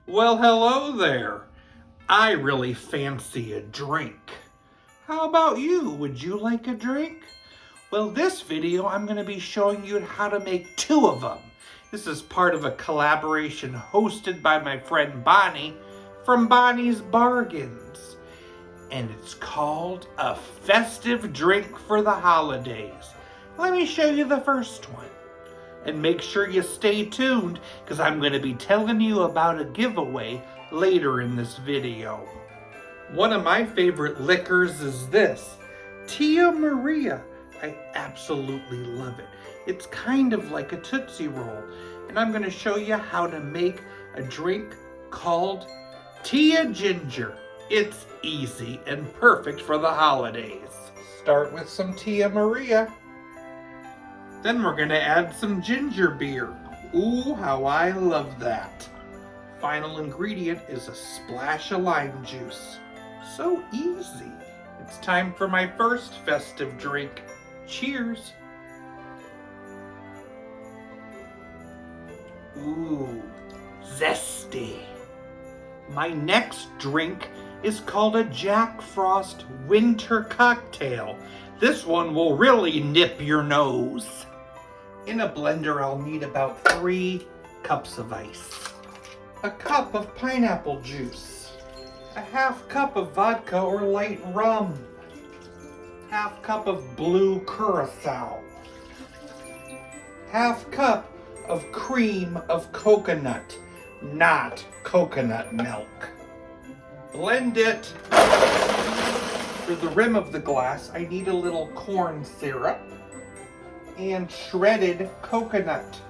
Well, hello there. I really fancy a drink. How about you? Would you like a drink? Well, this video I'm going to be showing you how to make 2 of them. This is part of a collaboration hosted by my friend Bonnie from Bonnie's Bargains. And it's called a festive drink for the holidays. Let me show you the first one. And make sure you stay tuned because I'm going to be telling you about a giveaway later in this video. One of my favorite liquors is this, Tia Maria. I absolutely love it. It's kind of like a Tootsie Roll. And I'm going to show you how to make a drink called Tia Ginger. It's easy and perfect for the holidays. Start with some Tia Maria. Then we're going to add some ginger beer. Ooh, how I love that. Final ingredient is a splash of lime juice. So easy. It's time for my first festive drink. Cheers. Ooh, zesty. My next drink is called a Jack Frost Winter Cocktail. This one will really nip your nose. In a blender, I'll need about 3 cups of ice, a cup of pineapple juice, a ½ cup of vodka or light rum, ½ cup of Blue Curacao, ½ cup of cream of coconut, not coconut milk. Blend it. For the rim of the glass, I need a little corn syrup and shredded coconut.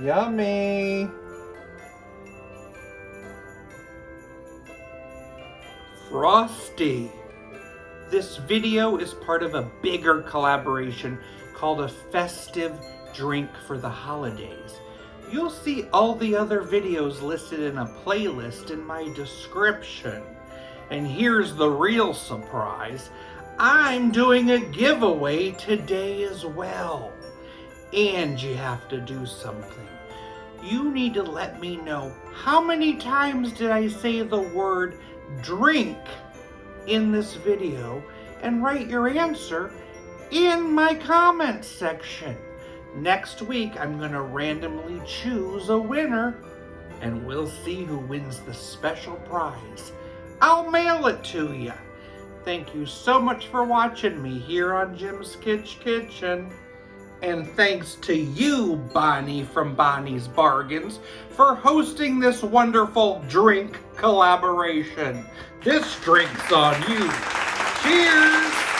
Yummy! Frosty! This video is part of a bigger collaboration called a festive drink for the holidays. You'll see all the other videos listed in a playlist in my description. And here's the real surprise. I'm doing a giveaway today as well. And you have to do something. You need to let me know how many times did I say the word drink in this video, and write your answer in my comments section. Next week, I'm going to randomly choose a winner, and we'll see who wins the special prize. I'll mail it to you. Thank you so much for watching me here on Jim's Kitchen. And thanks to you, Bonnie from Bonnie's Bargains, for hosting this wonderful drink collaboration. This drink's on you. Cheers!